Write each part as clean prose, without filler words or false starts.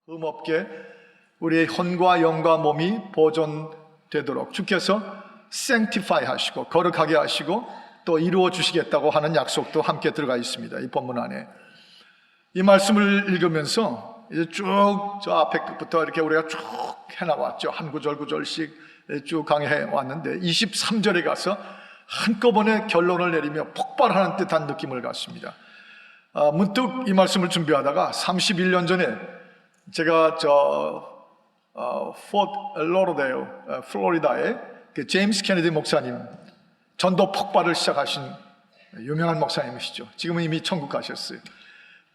흠없게 우리의 혼과 영과 몸이 보존되도록 주께서 sanctify 하시고 거룩하게 하시고 또 이루어 주시겠다고 하는 약속도 함께 들어가 있습니다. 이 본문 안에. 이 말씀을 읽으면서 이제 쭉 저 앞에 끝부터 이렇게 우리가 쭉 해나왔죠. 한 구절씩 쭉 강의해 왔는데 23절에 가서 한꺼번에 결론을 내리며 폭발하는 듯한 느낌을 갖습니다. 문득 이 말씀을 준비하다가 31년 전에 제가 포트 로더데일, 플로리다에 그 제임스 케네디 목사님, 전도 폭발을 시작하신 유명한 목사님이시죠. 지금은 이미 천국 가셨어요.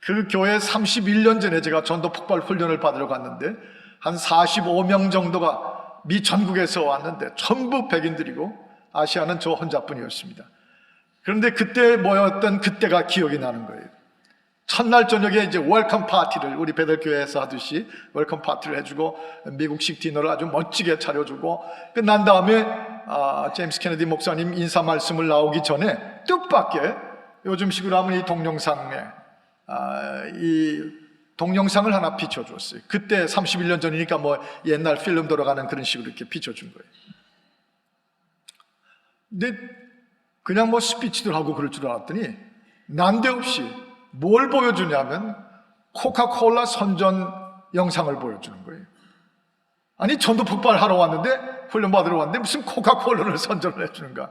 그 교회 31년 전에 제가 전도 폭발 훈련을 받으러 갔는데 한 45명 정도가 미 전국에서 왔는데 전부 백인들이고 아시아는 저 혼자뿐이었습니다. 그런데 그때 모였던 그때가 기억이 나는 거예요. 첫날 저녁에 이제 웰컴 파티를 우리 베들교회에서 하듯이 웰컴 파티를 해주고 미국식 디너를 아주 멋지게 차려주고 끝난 다음에 제임스 케네디 목사님 인사 말씀을 나오기 전에 뜻밖의 요즘식으로 하면 이 동영상에 이 동영상을 하나 비춰줬어요. 그때 31년 전이니까 뭐 옛날 필름 돌아가는 그런 식으로 이렇게 비춰준 거예요. 근데 그냥 뭐 스피치들 하고 그럴 줄 알았더니 난데없이 뭘 보여주냐면 코카콜라 선전 영상을 보여주는 거예요. 아니 전도 폭발하러 왔는데 훈련 받으러 왔는데 무슨 코카콜라를 선전을 해주는가.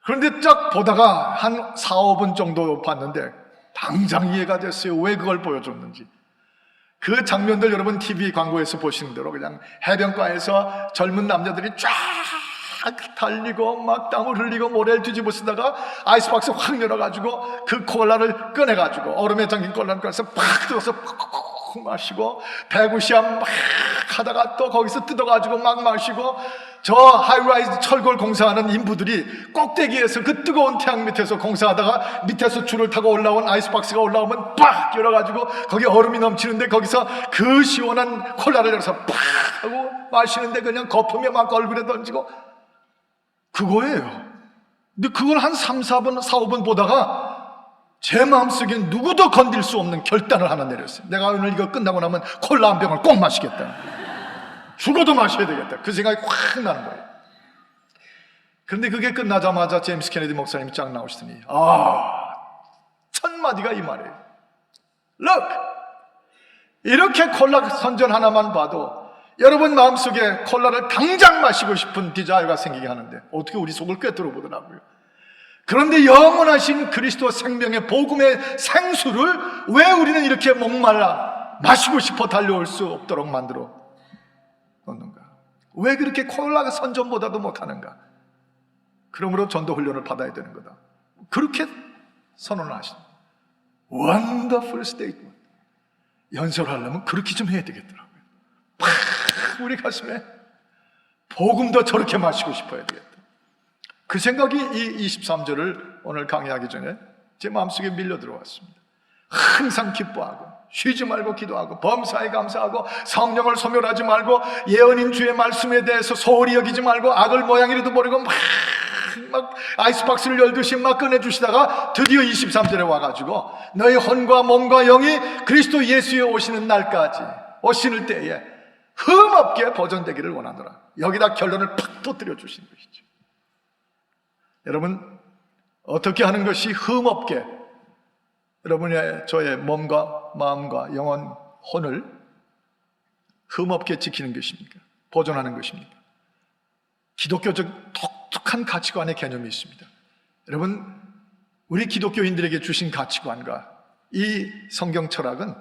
그런데 쫙 보다가 한 4, 5분 정도 봤는데 당장 이해가 됐어요. 왜 그걸 보여줬는지. 그 장면들 여러분 TV 광고에서 보시는 대로 그냥 해변가에서 젊은 남자들이 쫙 달리고 막 땀을 흘리고 모래를 뒤집어 쓰다가 아이스박스 확 열어가지고 그 콜라를 꺼내가지고 얼음에 잠긴 콜라를 꺼내서 팍 들어서 팍 마시고 배구시합 막 하다가 또 거기서 뜯어가지고 막 마시고 저 하이라이즈 철골 공사하는 인부들이 꼭대기에서 그 뜨거운 태양 밑에서 공사하다가 밑에서 줄을 타고 올라온 아이스박스가 올라오면 팍 열어가지고 거기 얼음이 넘치는데 거기서 그 시원한 콜라를 열어서 팍 하고 마시는데 그냥 거품에 막 얼굴에 던지고 그거예요. 근데 그걸 한 3, 4분, 4, 5분 보다가 제 마음속에 누구도 건들 수 없는 결단을 하나 내렸어요. 내가 오늘 이거 끝나고 나면 콜라 한 병을 꼭 마시겠다. 죽어도 마셔야 되겠다. 그 생각이 확 나는 거예요. 그런데 그게 끝나자마자 제임스 케네디 목사님이 쫙 나오시더니 첫 마디가 이 말이에요. Look! 이렇게 콜라 선전 하나만 봐도 여러분 마음속에 콜라를 당장 마시고 싶은 디자이어가 생기게 하는데 어떻게 우리 속을 꿰뚫어 보더라고요. 그런데 영원하신 그리스도 생명의 복음의 생수를 왜 우리는 이렇게 목말라 마시고 싶어 달려올 수 없도록 만들어 놓는가? 왜 그렇게 콜라 선전보다도 못하는가? 그러므로 전도 훈련을 받아야 되는 거다. 그렇게 선언을 하신 Wonderful statement. 연설하려면 그렇게 좀 해야 되겠더라고요. 팍 우리 가슴에 복음도 저렇게 마시고 싶어야 되겠다. 그 생각이 이 23절을 오늘 강의하기 전에 제 마음속에 밀려 들어왔습니다. 항상 기뻐하고 쉬지 말고 기도하고 범사에 감사하고 성령을 소멸하지 말고 예언인 주의 말씀에 대해서 소홀히 여기지 말고 악을 모양이라도 모르고 막 아이스박스를 열듯이 막 꺼내주시다가 드디어 23절에 와가지고 너희 혼과 몸과 영이 그리스도 예수에 오시는 날까지 오시는 때에 흠없게 보존되기를 원하노라. 여기다 결론을 팍 터뜨려 주신 것이죠. 여러분 어떻게 하는 것이 흠없게 여러분의 저의 몸과 마음과 영혼, 혼을 흠없게 지키는 것입니까? 보존하는 것입니까? 기독교적 독특한 가치관의 개념이 있습니다. 여러분 우리 기독교인들에게 주신 가치관과 이 성경 철학은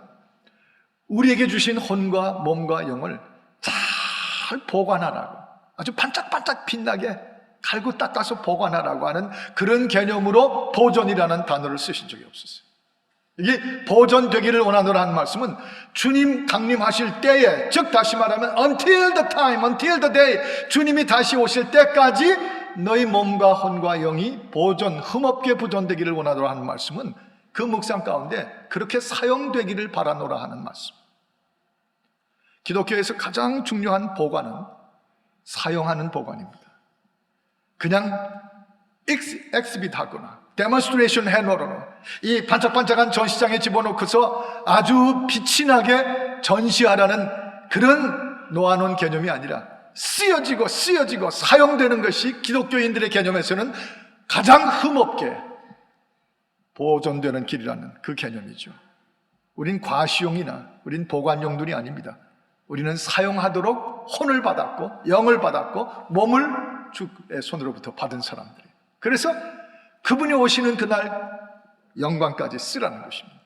우리에게 주신 혼과 몸과 영을 잘 보관하라고 아주 반짝반짝 빛나게 갈고 닦아서 보관하라고 하는 그런 개념으로 보존이라는 단어를 쓰신 적이 없었어요. 이게 보존되기를 원하노라는 말씀은 주님 강림하실 때에, 즉 다시 말하면 until the time, until the day, 주님이 다시 오실 때까지 너희 몸과 혼과 영이 흠없게 보존되기를 원하노라 하는 말씀은 그 묵상 가운데 그렇게 사용되기를 바라노라 하는 말씀. 기독교에서 가장 중요한 보관은 사용하는 보관입니다. 그냥 엑스빗하거나 데몬스트레이션 해놓으러 이 반짝반짝한 전시장에 집어넣고서 아주 빛이 나게 전시하라는 그런 놓아놓은 개념이 아니라 쓰여지고 사용되는 것이 기독교인들의 개념에서는 가장 흠없게 보존되는 길이라는 그 개념이죠. 우린 과시용이나 우린 보관용들이 아닙니다. 우리는 사용하도록 혼을 받았고 영을 받았고 몸을 주의 손으로부터 받은 사람들이에요. 그래서 그분이 오시는 그날 영광까지 쓰라는 것입니다.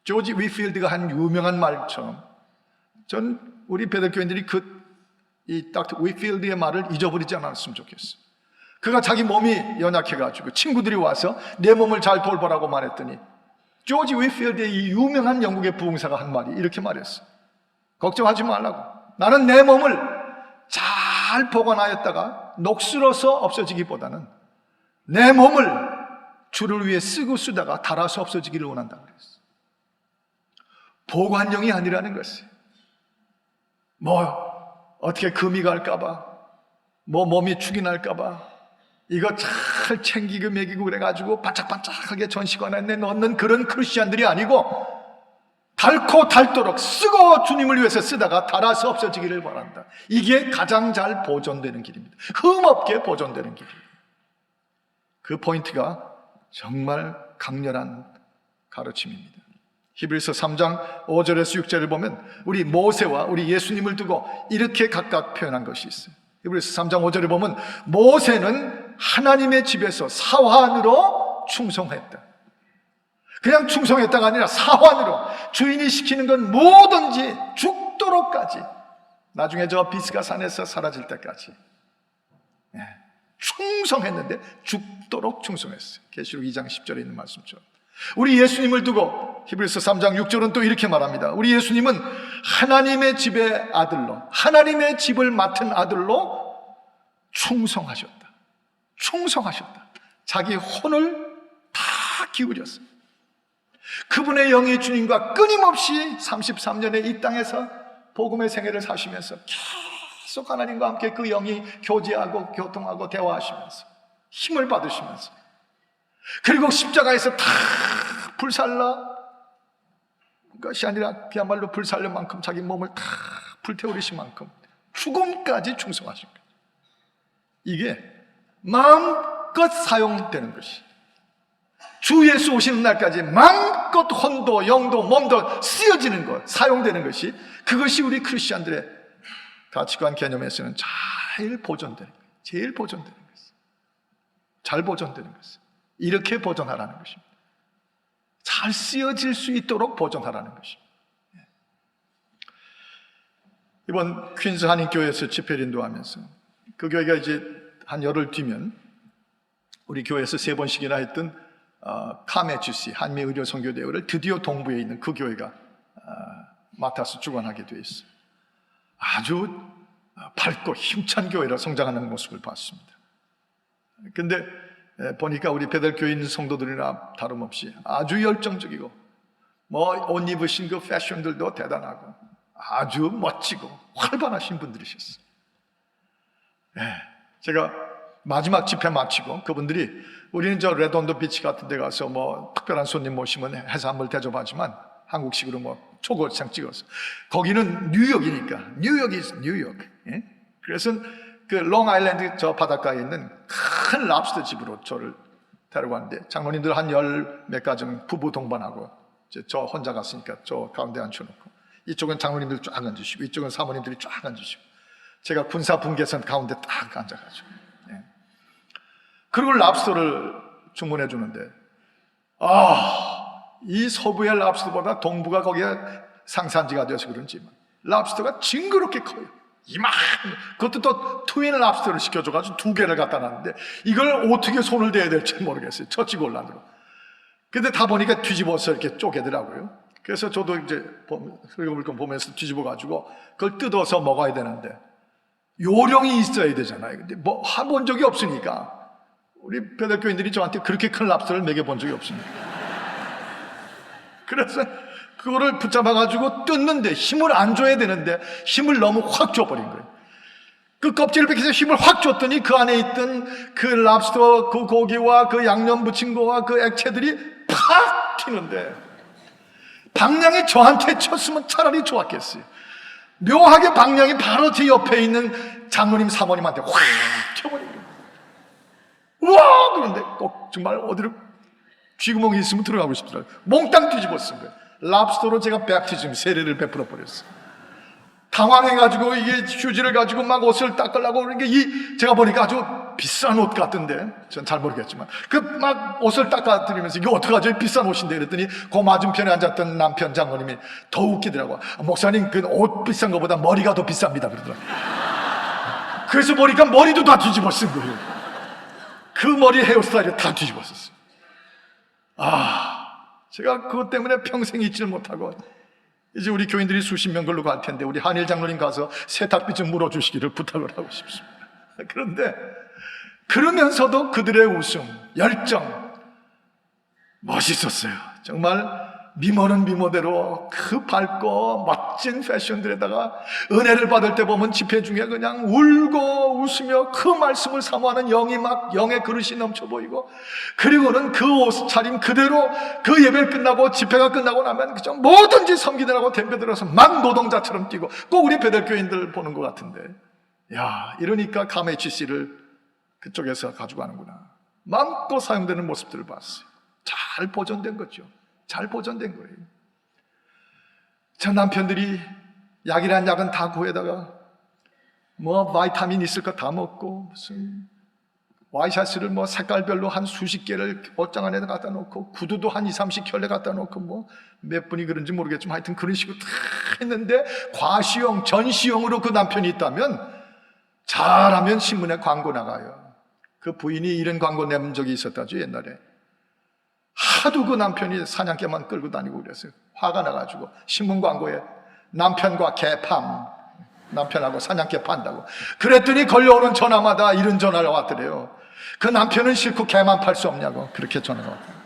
조지 위필드가 한 유명한 말처럼 전 우리 베들교인들이 이 닥터 위필드의 말을 잊어버리지 않았으면 좋겠어요. 그가 자기 몸이 연약해가지고 친구들이 와서 내 몸을 잘 돌보라고 말했더니 조지 위필드의 이 유명한 영국의 부흥사가 한 말이 이렇게 말했어요. 걱정하지 말라고. 나는 내 몸을 잘 보관하였다가 녹슬어서 없어지기보다는 내 몸을 주를 위해 쓰고 쓰다가 닳아서 없어지기를 원한다고 그랬어요. 보관용이 아니라는 것이에요. 어떻게 금이 갈까봐, 몸이 축이 날까봐, 이거 잘 챙기고 먹이고 그래가지고 반짝반짝하게 전시관에 넣는 그런 크리스찬들이 아니고 닳고 닳도록 쓰고 주님을 위해서 쓰다가 닳아서 없어지기를 바란다. 이게 가장 잘 보존되는 길입니다. 흠없게 보존되는 길입니다. 그 포인트가 정말 강렬한 가르침입니다. 히브리서 3장 5절에서 6절을 보면 우리 모세와 우리 예수님을 두고 이렇게 각각 표현한 것이 있어요. 히브리서 3장 5절에 보면 모세는 하나님의 집에서 사환으로 충성했다. 그냥 충성했다가 아니라 사환으로 주인이 시키는 건 뭐든지 죽도록까지, 나중에 저 비스가 산에서 사라질 때까지 충성했는데 죽도록 충성했어요. 계시록 2장 10절에 있는 말씀처럼. 우리 예수님을 두고 히브리서 3장 6절은 또 이렇게 말합니다. 우리 예수님은 하나님의 집의 아들로, 하나님의 집을 맡은 아들로 충성하셨다. 자기 혼을 다 기울였어요. 그분의 영이 주님과 끊임없이 33년의 이 땅에서 복음의 생애를 사시면서 계속 하나님과 함께 그 영이 교제하고 교통하고 대화하시면서 힘을 받으시면서, 그리고 십자가에서 다 불살라 것이 아니라 그야말로 불살릴 만큼 자기 몸을 다 불태우리신 만큼 죽음까지 충성하신 거예요. 이게 마음껏 사용되는 것이, 주 예수 오시는 날까지 마음껏 혼도 영도 몸도 쓰여지는 것, 사용되는 것이, 그것이 우리 크리스천들의 가치관 개념에서는 제일 보존되는 거예요. 잘 보존되는 것이 이렇게 보존하라는 것입니다. 잘 쓰여질 수 있도록 보존하라는 것입니다. 이번 퀸스 한인교회에서 집회를 인도하면서 그 교회가 이제 한 열흘 뒤면 우리 교회에서 3번씩이나 했던 카메주시 한미의료선교대회를 드디어 동부에 있는 그 교회가 맡아서 주관하게 되어 있어요. 아주 밝고 힘찬 교회라 성장하는 모습을 봤습니다. 근데 보니까 우리 베들교인 성도들이나 다름없이 아주 열정적이고, 옷 입으신 그 패션들도 대단하고 아주 멋지고 활발하신 분들이셨어요. 제가 마지막 집회 마치고 그분들이, 우리는 저 레드온더 비치 같은 데 가서 특별한 손님 모시면 해산물 대접하지만 한국식으로 초고추장 찍어서, 거기는 뉴욕이니까, 뉴욕. 그래서 그 롱아일랜드 저 바닷가에 있는 큰 랍스터 집으로 저를 데려갔는데, 장로님들 한 10몇 가정 부부 동반하고 저 혼자 갔으니까 저 가운데 앉혀놓고, 이쪽은 장로님들 쫙 앉으시고 이쪽은 사모님들이 쫙 앉으시고, 제가 군사 분계선 가운데 딱 앉아가지고, 그리고 랍스터를 주문해 주는데, 이 서부의 랍스터보다 동부가 거기가 상산지가 되어서 그런지 랍스터가 징그럽게 커요. 그것도 또 트윈 랍스터를 시켜줘가지고 2개를 갖다 놨는데 이걸 어떻게 손을 대야 될지 모르겠어요. 처치곤란으로. 근데 다 보니까 뒤집어서 이렇게 쪼개더라고요. 그래서 저도 이제 흘금흘금 보면서 뒤집어가지고 그걸 뜯어서 먹어야 되는데 요령이 있어야 되잖아요. 근데 해본 적이 없으니까, 우리 베들교인들이 저한테 그렇게 큰 랍스터를 먹여본 적이 없습니다. 그래서 그거를 붙잡아가지고 뜯는데 힘을 안 줘야 되는데 힘을 너무 확 줘버린 거예요. 그 껍질을 벗겨서 힘을 확 줬더니 그 안에 있던 그 랍스터, 그 고기와 그 양념 부친 거와 그 액체들이 팍 튀는데, 방향이 저한테 쳤으면 차라리 좋았겠어요. 묘하게 방향이 바로 제 옆에 있는 장로님 사모님한테 확 튀어버린 거예요. 우와! 그런데 꼭 정말 어디로 쥐구멍이 있으면 들어가고 싶더라고요. 몽땅 뒤집어 쓴 거예요. 랍스터로 제가 뱀티즘 세례를 베풀어 버렸어요. 당황해가지고 이게 휴지를 가지고 막 옷을 닦으려고 그러니까 제가 보니까 아주 비싼 옷 같던데, 전 잘 모르겠지만 그 막 옷을 닦아드리면서 이게 어떡하죠? 비싼 옷인데 그랬더니 그 맞은편에 앉았던 남편 장로님이 더 웃기더라고요. 목사님 그 옷 비싼 것보다 머리가 더 비쌉니다 그러더라고요. 그래서 보니까 머리도 다 뒤집어 쓴 거예요. 그 머리 헤어스타일이 다 뒤집어 썼어요. 제가 그것 때문에 평생 잊지를 못하고 이제 우리 교인들이 수십 명 걸로 갈 텐데 우리 한일 장로님 가서 세탁비 좀 물어주시기를 부탁을 하고 싶습니다. 그런데 그러면서도 그들의 웃음, 열정 멋있었어요. 정말 미모는 미모대로 그 밝고 멋진 패션들에다가 은혜를 받을 때 보면 집회 중에 그냥 울고 웃으며 그 말씀을 사모하는 영이 막 영의 그릇이 넘쳐 보이고, 그리고는 그 옷 차림 그대로 그 예배 끝나고 집회가 끝나고 나면 그저 뭐든지 섬기느라고 덤벼들어서 막 노동자처럼 뛰고, 꼭 우리 베델교인들 보는 것 같은데, 야, 이러니까 카메치씨를 그쪽에서 가져가는구나. 마음껏 사용되는 모습들을 봤어요. 잘 보존된 거죠. 잘 보존된 거예요. 저 남편들이 약이란 약은 다 구해다가 뭐 바이타민 있을 거 다 먹고, 무슨 와이셔츠를 뭐 색깔별로 한 수십 개를 옷장 안에 갖다 놓고, 구두도 한 20, 30켤레 갖다 놓고, 뭐 몇 분이 그런지 모르겠지만 하여튼 그런 식으로 다 했는데, 과시용, 전시용으로 그 남편이 있다면 잘하면 신문에 광고 나가요. 그 부인이 이런 광고 낸 적이 있었다죠, 옛날에. 하도 그 남편이 사냥개만 끌고 다니고 그랬어요. 화가 나가지고 신문 광고에 남편과 개팜, 남편하고 사냥개 판다고. 그랬더니 걸려오는 전화마다 이런 전화가 왔더래요. 그 남편은 싫고 개만 팔 수 없냐고, 그렇게 전화가 왔더래요.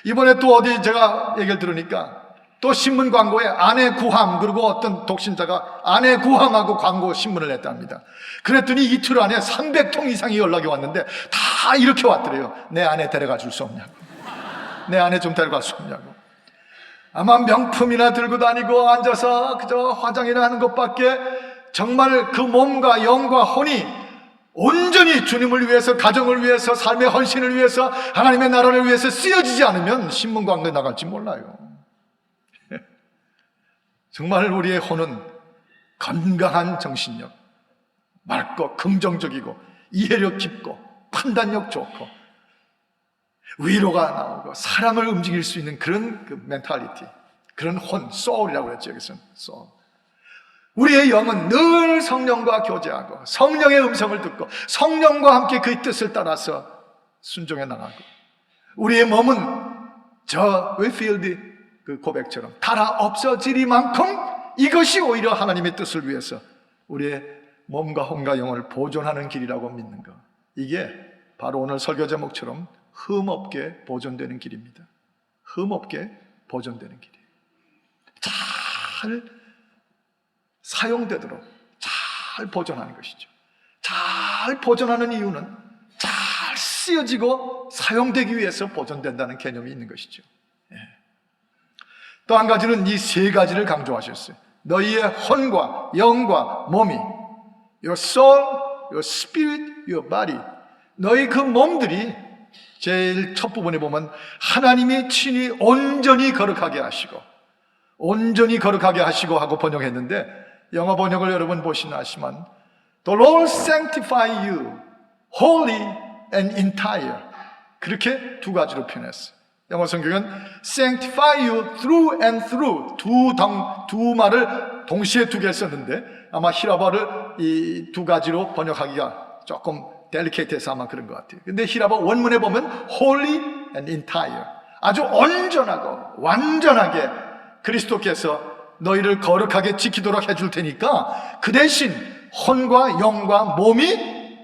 이번에 또 어디 제가 얘기를 들으니까 또 신문 광고에 아내 구함, 그리고 어떤 독신자가 아내 구함하고 광고 신문을 냈답니다. 그랬더니 이틀 안에 300통 이상이 연락이 왔는데 다 이렇게 왔더래요. 내 아내 데려가 줄 수 없냐고, 내 아내 좀 데려갈 수 없냐고. 아마 명품이나 들고 다니고 앉아서 그저 화장이나 하는 것밖에 정말 그 몸과 영과 혼이 온전히 주님을 위해서, 가정을 위해서, 삶의 헌신을 위해서, 하나님의 나라를 위해서 쓰여지지 않으면 신문 광고에 나갈지 몰라요. 정말 우리의 혼은 건강한 정신력, 맑고 긍정적이고 이해력 깊고 판단력 좋고 위로가 나오고 사람을 움직일 수 있는 그런 그 멘탈리티, 그런 혼, 소울이라고 그랬죠. 여기서는 소울. 우리의 영은 늘 성령과 교제하고 성령의 음성을 듣고 성령과 함께 그의 뜻을 따라서 순종해 나가고, 우리의 몸은 저 웨필드 그 고백처럼 달아 없어지리만큼 이것이 오히려 하나님의 뜻을 위해서 우리의 몸과 혼과 영을 보존하는 길이라고 믿는 것, 이게 바로 오늘 설교 제목처럼 흠없게 보존되는 길입니다. 흠없게 보존되는 길이에요. 잘 사용되도록 잘 보존하는 것이죠. 잘 보존하는 이유는 잘 쓰여지고 사용되기 위해서 보존된다는 개념이 있는 것이죠. 또 한 가지는 이 세 가지를 강조하셨어요. 너희의 혼과 영과 몸이, your soul, your spirit, your body, 너희 그 몸들이 제일 첫 부분에 보면 하나님이 친히 온전히 거룩하게 하시고, 온전히 거룩하게 하시고 하고 번역했는데, 영어 번역을 여러분 보시나 하시면 The Lord sanctify you wholly and entire, 그렇게 두 가지로 표현했어요. 영어 성경은 sanctify you through and through, 두 말을 동시에 두 개 썼는데 아마 히라버를 이 두 가지로 번역하기가 조금 델리케이트해서 아마 그런 것 같아요. 근데 히라버 원문에 보면 holy and entire, 아주 온전하고 완전하게 그리스도께서 너희를 거룩하게 지키도록 해줄 테니까 그 대신 혼과 영과 몸이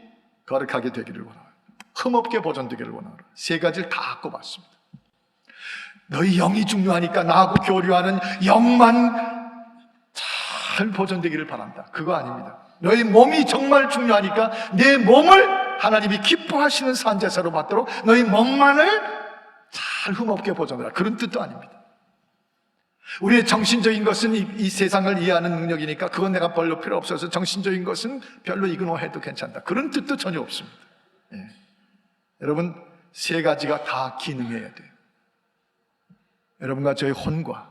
거룩하게 되기를 원하라, 흠없게 보존되기를 원하라. 세 가지를 다 꼽았습니다. 너희 영이 중요하니까 나하고 교류하는 영만 잘 보존되기를 바란다. 그거 아닙니다. 너희 몸이 정말 중요하니까 내 몸을 하나님이 기뻐하시는 산제사로 받도록 너희 몸만을 잘 흠없게 보존하라. 그런 뜻도 아닙니다. 우리의 정신적인 것은 이 세상을 이해하는 능력이니까 그건 내가 별로 필요 없어서 정신적인 것은 별로 이그노해도 괜찮다. 그런 뜻도 전혀 없습니다. 예. 여러분, 세 가지가 다 기능해야 돼요. 여러분과 저희 혼과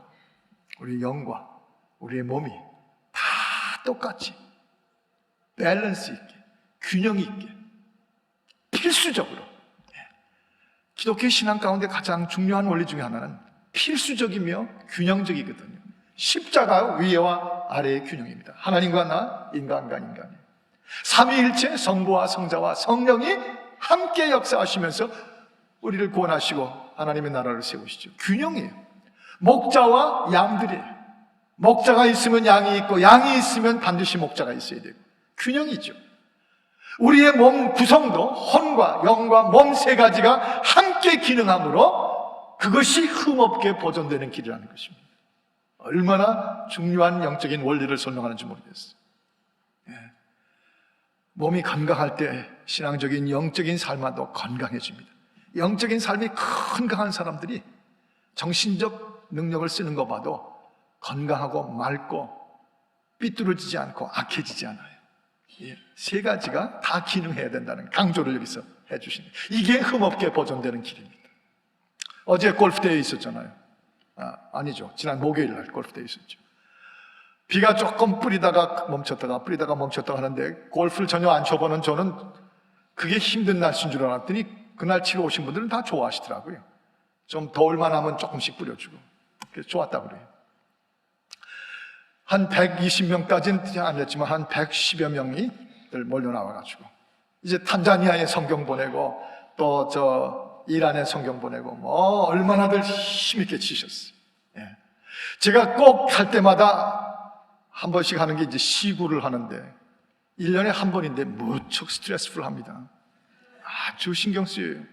우리 영과 우리의 몸이 다 똑같이 밸런스 있게, 균형 있게, 필수적으로. 기독교 신앙 가운데 가장 중요한 원리 중에 하나는 필수적이며 균형적이거든요. 십자가 위와 아래의 균형입니다. 하나님과 나, 인간과 인간이. 삼위일체 성부와 성자와 성령이 함께 역사하시면서 우리를 구원하시고 하나님의 나라를 세우시죠. 균형이에요. 목자와 양들이에요. 목자가 있으면 양이 있고 양이 있으면 반드시 목자가 있어야 되고 균형이죠. 우리의 몸 구성도 혼과 영과 몸 세 가지가 함께 기능하므로 그것이 흠없게 보존되는 길이라는 것입니다. 얼마나 중요한 영적인 원리를 설명하는지 모르겠어요. 몸이 건강할 때 신앙적인 영적인 삶도 건강해집니다. 영적인 삶이 건강한 사람들이 정신적 능력을 쓰는 거 봐도 건강하고 맑고 삐뚤어지지 않고 악해지지 않아요. 세 가지가 다 기능해야 된다는 강조를 여기서 해주십니다. 이게 흠없게 보존되는 길입니다. 어제 골프대회 있었잖아요. 아니죠. 지난 목요일 날 골프대회 있었죠. 비가 조금 뿌리다가 멈췄다가 하는데 골프를 전혀 안 쳐보는 저는 그게 힘든 날씨인 줄 알았더니 그날 치러 오신 분들은 다 좋아하시더라고요. 좀 더울만 하면 조금씩 뿌려주고 그래서 좋았다고 그래요. 한 120명까지는 안 됐지만 한 110여 명이 몰려 나와가지고 이제 탄자니아에 성경 보내고 또 저 이란에 성경 보내고 뭐 얼마나들 힘있게 치셨어요. 제가 꼭 할 때마다 한 번씩 하는 게 이제 시구를 하는데 1년에 한 번인데 무척 스트레스풀합니다. 아주 신경 쓰여요.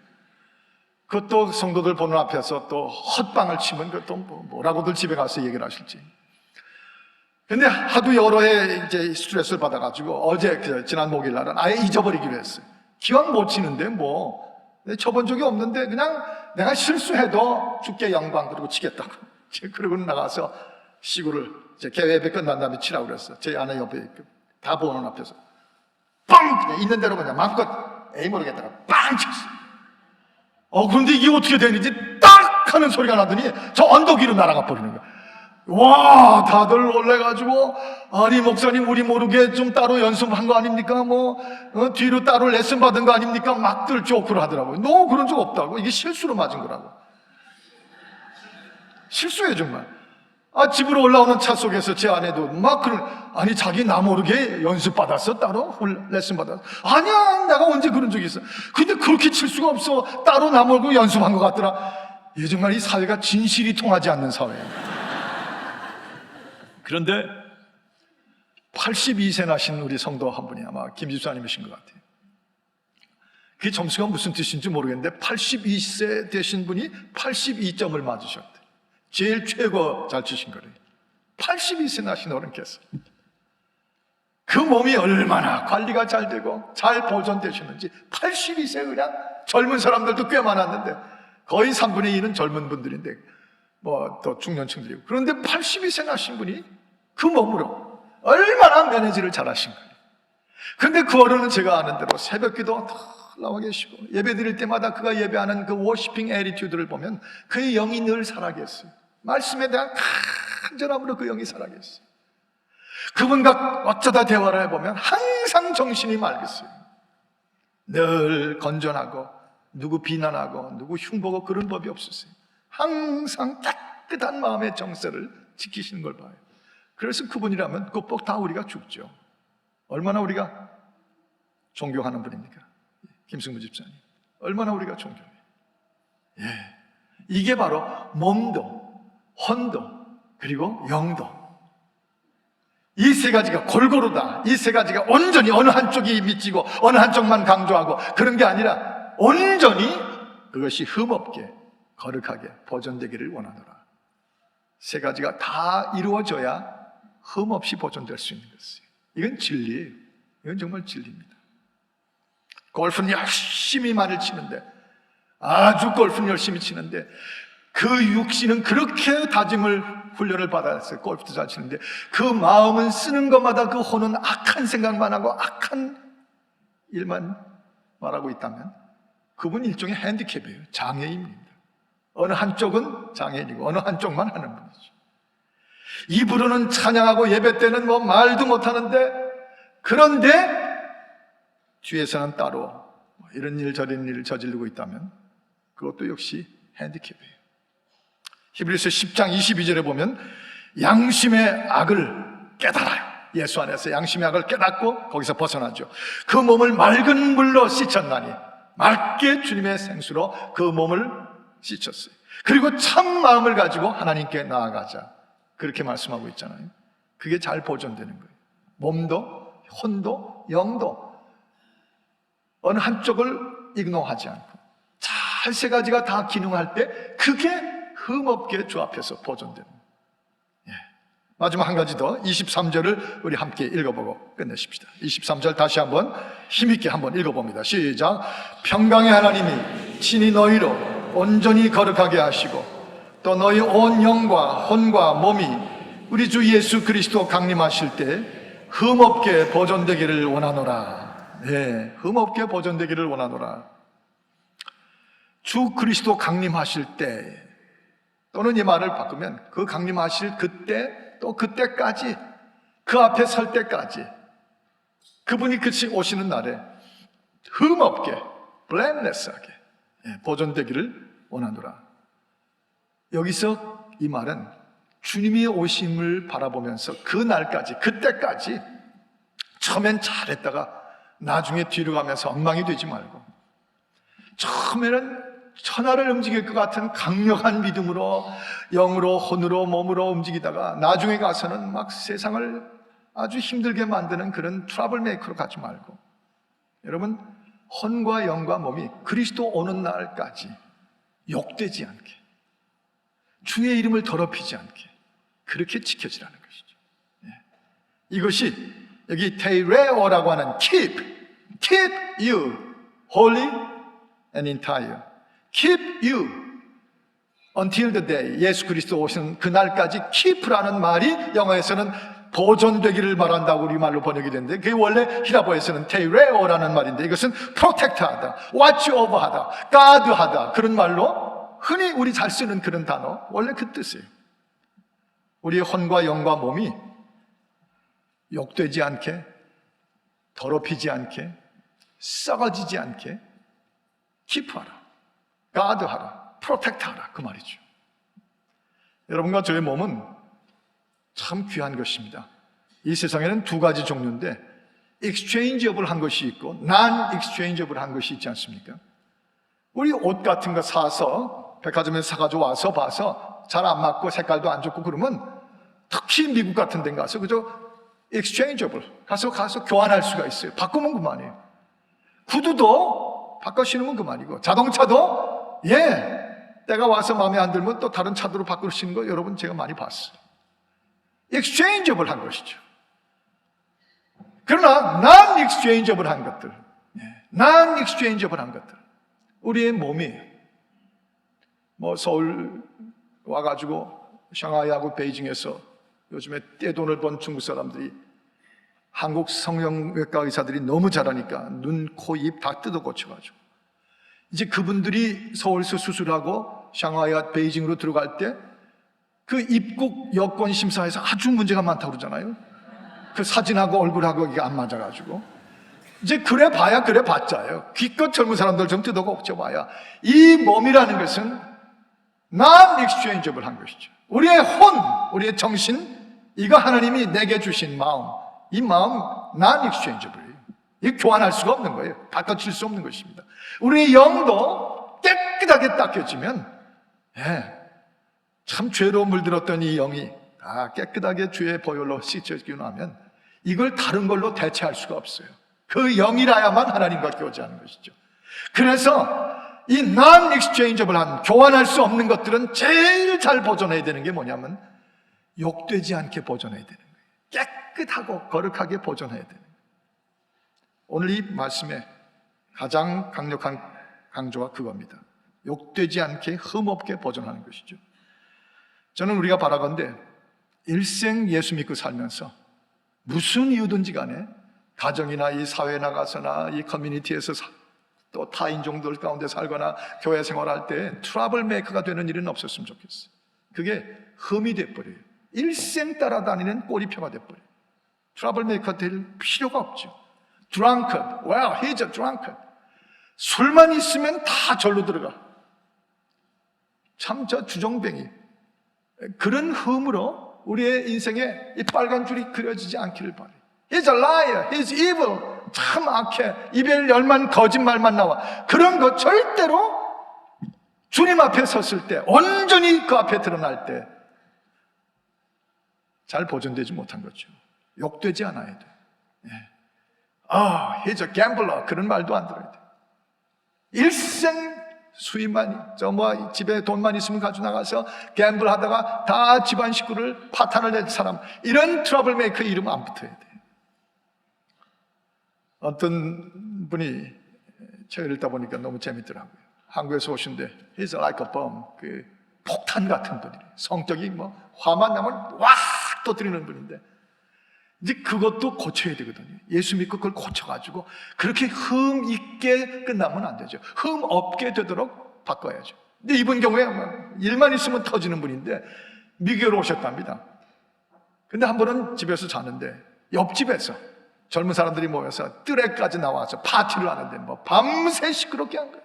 그것도 성도들 보는 앞에서 또 헛방을 치면 그것도 뭐라고들 집에 가서 얘기를 하실지. 근데 하도 여러 해 이제 스트레스를 받아가지고 어제 지난 목요일 날은 아예 잊어버리기로 했어요. 기왕 못 치는데 뭐 쳐본 적이 없는데 그냥 내가 실수해도 주께 영광 그리고 치겠다고. 그러고 나가서 시구를 이제 개회비 끝난 다음에 치라고 그랬어요. 제 아내 옆에 다 보는 앞에서 빵! 그냥 있는 대로 그냥 마음껏 에이 모르겠다가 빵! 쳤어요. 그런데 이게 어떻게 되는지 딱 하는 소리가 나더니 저 언덕 위로 날아가 버리는 거야. 와, 다들 놀래가지고, 아니, 목사님, 우리 모르게 좀 따로 연습한 거 아닙니까? 뒤로 따로 레슨 받은 거 아닙니까? 막들 조크를 하더라고요. 너 그런 적 없다고. 이게 실수로 맞은 거라고. 실수예요, 정말. 집으로 올라오는 차 속에서 제 아내도 아니, 자기 나 모르게 연습 받았어? 따로? 레슨 받았어? 아니야, 내가 언제 그런 적이 있어. 근데 그렇게 칠 수가 없어. 따로 나 모르고 연습한 것 같더라. 정말 이 사회가 진실이 통하지 않는 사회예요. 그런데 82세 나신 우리 성도 한 분이 아마 김 집사님이신 것 같아요. 그 점수가 무슨 뜻인지 모르겠는데 82세 되신 분이 82점을 맞으셨대요. 제일 최고 잘 치신 거래요. 82세 나신 어른께서 그 몸이 얼마나 관리가 잘 되고 잘 보존되셨는지 82세 그냥 젊은 사람들도 꽤 많았는데 거의 3분의 1은 젊은 분들인데 또 중년층들이고 그런데 82세 나신 분이 그 몸으로 얼마나 매니지를 잘하신 거예요. 근데 그 어른은 제가 아는 대로 새벽기도 나와 계시고 예배 드릴 때마다 그가 예배하는 그 워시핑 애리튜드를 보면 그의 영이 늘 살아계셨어요. 말씀에 대한 간절함으로 그 영이 살아계셨어요. 그분과 어쩌다 대화를 해보면 항상 정신이 맑으세요. 늘 건전하고 누구 비난하고 누구 흉보고 그런 법이 없으세요. 항상 깨끗한 마음의 정서를 지키시는 걸 봐요. 그래서 그분이라면 꼭 다 우리가 죽죠. 얼마나 우리가 존경하는 분입니까? 김승무 집사님. 얼마나 우리가 존경해요. 이게 바로 몸도, 혼도, 그리고 영도. 이 세 가지가 골고루다. 이 세 가지가 온전히 어느 한쪽이 미치고 어느 한쪽만 강조하고 그런 게 아니라 온전히 그것이 흠없게 거룩하게 보존되기를 원하노라. 세 가지가 다 이루어져야 흠 없이 보존될 수 있는 것이에요. 이건 진리예요. 이건 정말 진리입니다. 골프는 열심히 말을 치는데, 아주 골프는 열심히 치는데, 그 육신은 그렇게 다짐을, 훈련을 받았어요. 골프도 잘 치는데, 그 마음은 쓰는 것마다 그 혼은 악한 생각만 하고 악한 일만 말하고 있다면, 그분 일종의 핸디캡이에요. 장애인입니다. 어느 한쪽은 장애인이고 어느 한쪽만 하는 분이죠. 입으로는 찬양하고 예배 때는 뭐 말도 못하는데, 그런데 뒤에서는 따로 이런 일 저런 일을 저지르고 있다면 그것도 역시 핸디캡이에요. 히브리서 10장 22절에 보면 양심의 악을 깨달아요. 예수 안에서 양심의 악을 깨닫고 거기서 벗어나죠. 그 몸을 맑은 물로 씻었나니, 맑게 주님의 생수로 그 몸을 씻었어요. 그리고 참 마음을 가지고 하나님께 나아가자, 그렇게 말씀하고 있잖아요. 그게 잘 보존되는 거예요. 몸도 혼도 영도 어느 한쪽을 이그노하지 않고 잘 세 가지가 다 기능할 때 그게 흠없게 주 앞에서 보존되는 거예요. 마지막 한 가지 더, 23절을 우리 함께 읽어보고 끝내십시다. 23절 다시 한번 힘있게 한번 읽어봅니다. 시작. 평강의 하나님이 친히 너희로 온전히 거룩하게 하시고 또 너희 온 영과 혼과 몸이 우리 주 예수 그리스도 강림하실 때 흠없게 보존되기를 원하노라. 네, 흠없게 보존되기를 원하노라. 주 그리스도 강림하실 때, 또는 이 말을 바꾸면 그 강림하실 그때, 또 그때까지, 그 앞에 설 때까지, 그분이 그치 오시는 날에 흠없게, blameless하게 보존되기를 원하노라. 여기서 이 말은 주님이 오심을 바라보면서 그 날까지, 그때까지 처음엔 잘했다가 나중에 뒤로 가면서 엉망이 되지 말고, 처음에는 천하를 움직일 것 같은 강력한 믿음으로, 영으로, 혼으로, 몸으로 움직이다가 나중에 가서는 막 세상을 아주 힘들게 만드는 그런 트러블 메이커로 가지 말고, 여러분, 혼과 영과 몸이 그리스도 오는 날까지 욕되지 않게, 주의 이름을 더럽히지 않게 그렇게 지켜지라는 것이죠. 이것이 여기 테이레오라고 하는 keep you holy and entire, keep you until the day, 예수 그리스도 오시는 그날까지 keep라는 말이 영어에서는 보존되기를 말한다고 우리말로 번역이 됐는데, 그게 원래 히라보에서는 테이레오라는 말인데, 이것은 protect하다, watch over하다, guard하다, 그런 말로 흔히 우리 잘 쓰는 그런 단어, 원래 그 뜻이에요. 우리의 혼과 영과 몸이 욕되지 않게, 더럽히지 않게, 썩어지지 않게 keep하라, guard하라, protect하라, 그 말이죠. 여러분과 저의 몸은 참 귀한 것입니다. 이 세상에는 두 가지 종류인데, exchangeable 한 것이 있고 non-exchangeable 한 것이 있지 않습니까? 우리 옷 같은 거 사서 백화점에서 사가지고 와서 봐서 잘 안 맞고 색깔도 안 좋고 그러면, 특히 미국 같은 데 가서 그저 exchangeable 가서 교환할 수가 있어요. 바꾸면 그만이에요. 구두도 바꿔 신으면 그만이고, 자동차도 때가 와서 마음에 안 들면 또 다른 차도로 바꾸시는 거 여러분 제가 많이 봤어요. exchangeable 한 것이죠. 그러나 non-exchangeable 한 것들, non-exchangeable 한 것들, 우리의 몸이 뭐 서울 와가지고 샹하이하고 베이징에서 요즘에 떼돈을 번 중국 사람들이 한국 성형외과 의사들이 너무 잘하니까 눈, 코, 입 다 뜯어 고쳐가지고, 이제 그분들이 서울서 수술하고 샹하이와 베이징으로 들어갈 때 그 입국 여권 심사에서 아주 문제가 많다고 그러잖아요. 그 사진하고 얼굴하고 이게 안 맞아가지고, 이제 그래 봤자예요. 기껏 젊은 사람들 좀 뜯어 고쳐봐야, 이 몸이라는 것은 non-exchangeable 한 것이죠. 우리의 혼, 우리의 정신, 이거 하나님이 내게 주신 마음, 이 마음 non-exchangeable이에요. 이거 교환할 수가 없는 거예요. 바꿔칠 수 없는 것입니다. 우리의 영도 깨끗하게 닦여지면, 참 죄로 물들었던 이 영이 다 깨끗하게 주의 보혈로 씻어지고 나면 이걸 다른 걸로 대체할 수가 없어요. 그 영이라야만 하나님과 교제하는 것이죠. 그래서 이 non-exchangeable한, 교환할 수 없는 것들은 제일 잘 보존해야 되는 게 뭐냐면 욕되지 않게 보존해야 되는 거예요. 깨끗하고 거룩하게 보존해야 되는 거예요. 오늘 이 말씀의 가장 강력한 강조가 그겁니다. 욕되지 않게 흠없게 보존하는 것이죠. 저는 우리가 바라건대 일생 예수 믿고 살면서 무슨 이유든지 간에 가정이나 이 사회에 나가서나 이 커뮤니티에서 또 타인종들 가운데 살거나 교회 생활할 때 트러블 메이커가 되는 일은 없었으면 좋겠어요. 그게 흠이 돼버려요. 일생 따라다니는 꼬리표가 돼버려요. 트러블 메이커 될 필요가 없죠. drunkard, well, he's a drunkard. 술만 있으면 다 절로 들어가. 참 저 주정뱅이. 그런 흠으로 우리의 인생에 이 빨간 줄이 그려지지 않기를 바라요. He's a liar, he's evil. 참 악해. 입에 열만 거짓말만 나와. 그런 거 절대로 주님 앞에 섰을 때, 온전히 그 앞에 드러날 때 잘 보존되지 못한 거죠. 욕되지 않아야 돼. he's a gambler. 그런 말도 안 들어야 돼. 일생 수입만, 집에 돈만 있으면 가지고 나가서 갬블 하다가 다 집안 식구를 파탄을 낸 사람, 이런 트러블 메이커 이름 안 붙어야 돼. 어떤 분이 책을 읽다 보니까 너무 재밌더라고요. 한국에서 오신데, he's like a bomb. 그 폭탄 같은 분이에요. 성격이 화만 나면 와! 터뜨리는 분인데, 이제 그것도 고쳐야 되거든요. 예수 믿고 그걸 고쳐가지고 그렇게 흠 있게 끝나면 안 되죠. 흠 없게 되도록 바꿔야죠. 근데 이번 경우에 일만 있으면 터지는 분인데 미국으로 오셨답니다. 근데 한 번은 집에서 자는데 옆집에서 젊은 사람들이 모여서 뜰에까지 나와서 파티를 하는데 밤새 시끄럽게 한 거예요.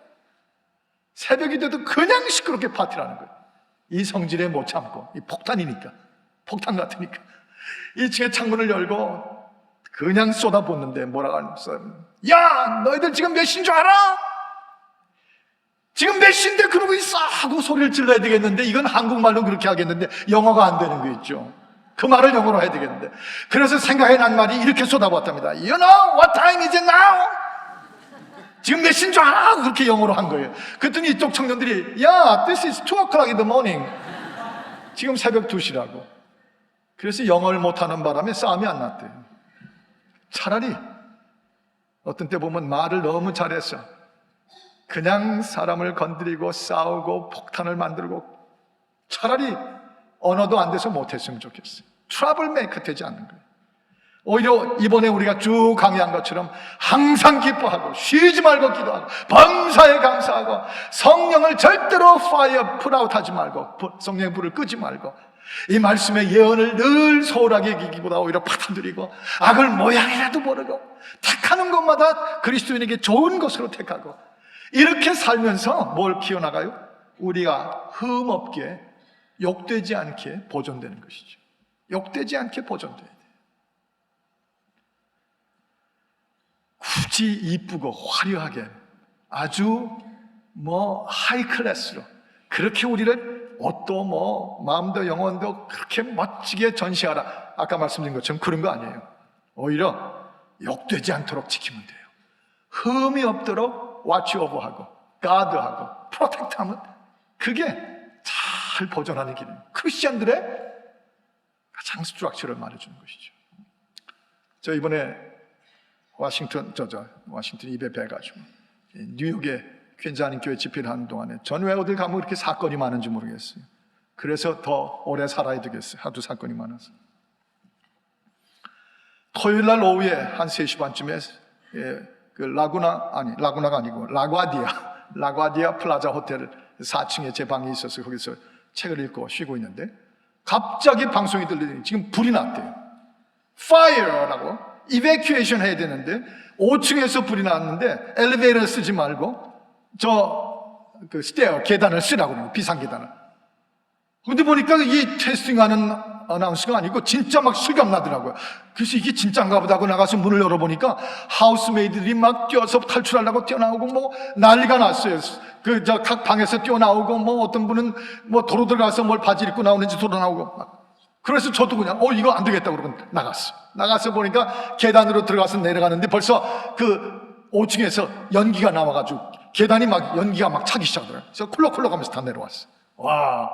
새벽이 돼도 그냥 시끄럽게 파티를 하는 거예요. 이 성질에 못 참고, 이 폭탄이니까, 폭탄 같으니까 2층에 창문을 열고 그냥 쏟아붓는데 뭐라고 하면서, 야, 너희들 지금 몇 시인 줄 알아? 지금 몇 시인데 그러고 있어? 하고 소리를 질러야 되겠는데, 이건 한국말로 그렇게 하겠는데 영어가 안 되는 거 있죠. 그 말을 영어로 해야 되겠는데, 그래서 생각해 난 말이 이렇게 쏟아부었답니다. You know what time is it now? 지금 몇 시인 줄 알아? 그렇게 영어로 한 거예요. 그랬더니 이쪽 청년들이, 야, this is 2 o'clock in the morning. 지금 새벽 2시라고. 그래서 영어를 못하는 바람에 싸움이 안 났대요. 차라리 어떤 때 보면 말을 너무 잘해서 그냥 사람을 건드리고 싸우고 폭탄을 만들고, 차라리 언어도 안 돼서 못했으면 좋겠어요. 트러블 메이커 되지 않는 거예요. 오히려 이번에 우리가 쭉 강의한 것처럼 항상 기뻐하고 쉬지 말고 기도하고 범사에 감사하고 성령을 절대로 파이어 풀아웃 하지 말고, 성령의 불을 끄지 말고, 이 말씀의 예언을 늘 소홀하게 여기기보다 오히려 파탄들이고 악을 모양이라도 모르고 택하는 것마다 그리스도인에게 좋은 것으로 택하고, 이렇게 살면서 뭘 키워나가요? 우리가 흠없게 욕되지 않게 보존되는 것이죠. 욕되지 않게 보존돼야 돼요. 굳이 이쁘고 화려하게 아주 하이 클래스로 그렇게 우리를 옷도 마음도 영혼도 그렇게 멋지게 전시하라, 아까 말씀드린 것처럼 그런 거 아니에요. 오히려 욕되지 않도록 지키면 돼요. 흠이 없도록 watch over하고 guard하고 protect하면 그게 잘 보존하는 길이에요. 크리스천들의 가장 스트럭처를 말해주는 것이죠. 저 이번에 워싱턴 입에 배가지고 뉴욕에 퀸즈 교회 집회를 하는 동안에 전 왜 어딜 가면 이렇게 사건이 많은지 모르겠어요. 그래서 더 오래 살아야 되겠어요. 하도 사건이 많아서. 토요일 날 오후에 한 3시 반쯤에 라구나가 아니고 라과디아 플라자 호텔 4층에 제 방이 있어서 거기서 책을 읽고 쉬고 있는데 갑자기 방송이 들리더니 지금 불이 났대요. Fire라고 이베큐에이션 해야 되는데 5층에서 불이 났는데 엘리베이터를 쓰지 말고 스테어 계단을 쓰라고 그래요. 비상계단을. 근데 보니까 이 테스팅하는 아나운서가 아니고 진짜 막 실감 나더라고요. 그래서 이게 진짜인가 보다 하고 나가서 문을 열어보니까 하우스메이드들이 막 뛰어서 탈출하려고 뛰어나오고 난리가 났어요. 각 방에서 뛰어나오고 어떤 분은 도로 들어가서 뭘 바지 입고 나오는지 도로 나오고 막. 그래서 저도 그냥 이거 안 되겠다 그러고 나가서 보니까 계단으로 들어가서 내려가는데 벌써 그 5층에서 연기가 나와가지고 계단이 막 연기가 막 차기 시작하더라고요. 그래서 쿨럭쿨럭 하면서 다 내려왔어요. 와,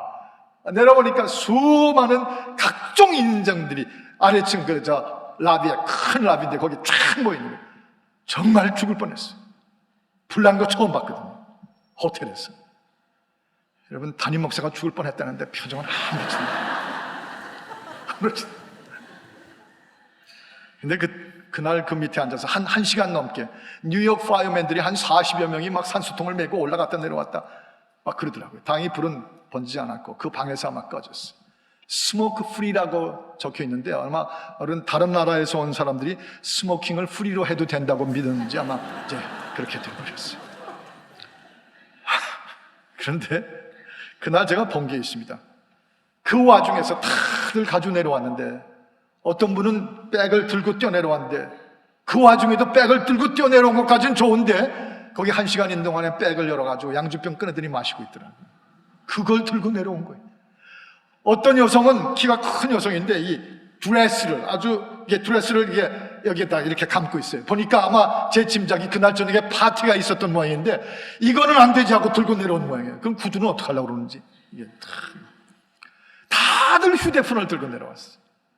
내려보니까 수많은 각종 인정들이 아래층 라비에 큰 라비인데 거기 쫙 모이는 거예요. 정말 죽을 뻔했어요. 불난 거 처음 봤거든요. 호텔에서. 여러분, 담임 목사가 죽을 뻔했다는데 표정은 아무렇지. 근데 그날 그 밑에 앉아서 한 시간 넘게 뉴욕 파이어맨들이 한 40여 명이 막 산수통을 메고 올라갔다 내려왔다 막 그러더라고요. 다행히 불은 번지지 않았고 그 방에서 아마 꺼졌어요. 스모크 프리라고 적혀 있는데 아마 다른 나라에서 온 사람들이 스모킹을 프리로 해도 된다고 믿었는지 아마 이제 그렇게 되어버렸어요. 그런데 그날 제가 본 게 있습니다. 그 와중에서 다들 가지고 내려왔는데 어떤 분은 백을 들고 뛰어내려왔는데 그 와중에도 백을 들고 뛰어내려온 것까지는 좋은데 거기 1시간 있는 동안에 백을 열어가지고 양주병 꺼내더니 마시고 있더라고요. 그걸 들고 내려온 거예요. 어떤 여성은 키가 큰 여성인데 이 드레스를 여기에다 이렇게 감고 있어요. 보니까 아마 제 짐작이 그날 저녁에 파티가 있었던 모양인데 이거는 안 되지 하고 들고 내려온 모양이에요. 그럼 구두는 어떡하려고 그러는지. 이게 다들 휴대폰을 들고 내려왔어요.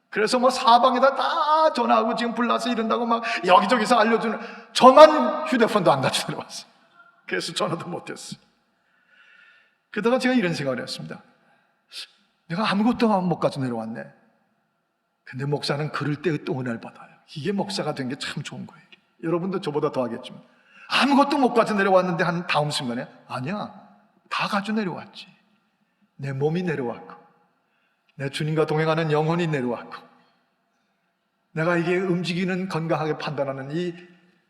그래서 뭐 사방에다 다 전화하고 지금 불나서 이런다고 막 여기저기서 알려주는, 저만 휴대폰도 안 가지고 내려왔어요. 그래서 전화도 못했어요. 그러다가 제가 이런 생각을 했습니다. 내가 아무것도 못 가지고 내려왔네. 근데 목사는 그럴 때 또 은혜를 받아요. 이게 목사가 된 게 참 좋은 거예요. 여러분도 저보다 더 하겠지만 아무것도 못 가지고 내려왔는데 한 다음 순간에 아니야, 다 가지고 내려왔지. 내 몸이 내려왔고 내 주님과 동행하는 영혼이 내려왔고 내가 이게 움직이는 건강하게 판단하는 이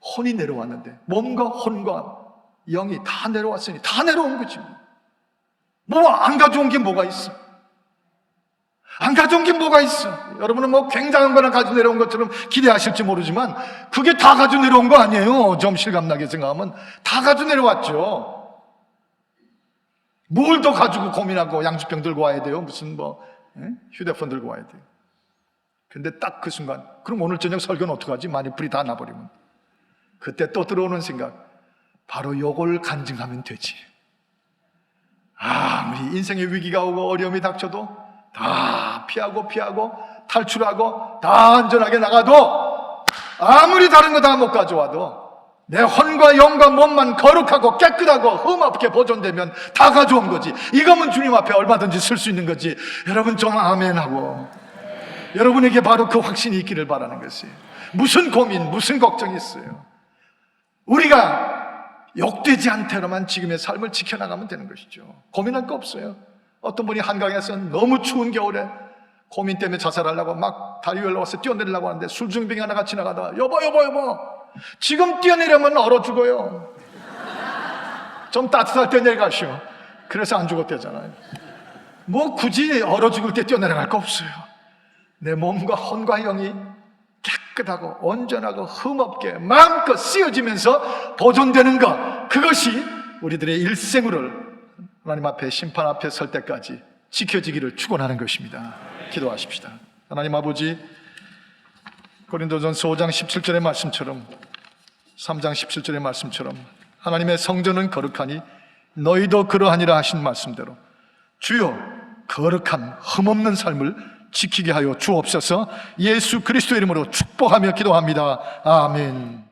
혼이 내려왔는데 몸과 혼과 영이 다 내려왔으니 다 내려온 거지. 뭐 안 가져온 게 뭐가 있어? 안 가져온 게 뭐가 있어? 여러분은 뭐 굉장한 거나 가지고 내려온 것처럼 기대하실지 모르지만 그게 다 가지고 내려온 거 아니에요. 좀 실감나게 생각하면 다 가지고 내려왔죠. 뭘 더 가지고 고민하고 양주병 들고 와야 돼요? 무슨 휴대폰 들고 와야 돼요. 근데 딱 그 순간, 그럼 오늘 저녁 설교는 어떡하지? 만약 불이 다 나버리면. 그때 또 들어오는 생각, 바로 요걸 간증하면 되지. 우리 인생의 위기가 오고 어려움이 닥쳐도 다 피하고 탈출하고 다 안전하게 나가도 아무리 다른 거 다 못 가져와도 내 혼과 영과 몸만 거룩하고 깨끗하고 흠 없게 보존되면 다 가져온 거지. 이거면 주님 앞에 얼마든지 쓸 수 있는 거지. 여러분 좀 아멘하고 여러분에게 바로 그 확신이 있기를 바라는 것이에요. 무슨 고민, 무슨 걱정이 있어요. 우리가 욕되지 않도록만 지금의 삶을 지켜나가면 되는 것이죠. 고민할 거 없어요. 어떤 분이 한강에서 너무 추운 겨울에 고민 때문에 자살하려고 막 다리 올라와서 뛰어내리려고 하는데 술중병이 하나가 지나가다가 여보 지금 뛰어내려면 얼어 죽어요. 좀 따뜻할 때 내려가시오. 그래서 안 죽었대잖아요. 뭐 굳이 얼어 죽을 때 뛰어내려갈 거 없어요. 내 몸과 혼과 영이 깨끗하고 온전하고 흠없게 마음껏 쓰여지면서 보존되는 것, 그것이 우리들의 일생을 하나님 앞에 심판 앞에 설 때까지 지켜지기를 축원하는 것입니다. 기도하십시다. 하나님 아버지, 고린도전서 5장 17절의 말씀처럼 3장 17절의 말씀처럼 하나님의 성전은 거룩하니 너희도 그러하니라 하신 말씀대로 주여 거룩한 흠없는 삶을 지키게 하여 주옵소서. 예수 그리스도의 이름으로 축복하며 기도합니다. 아멘.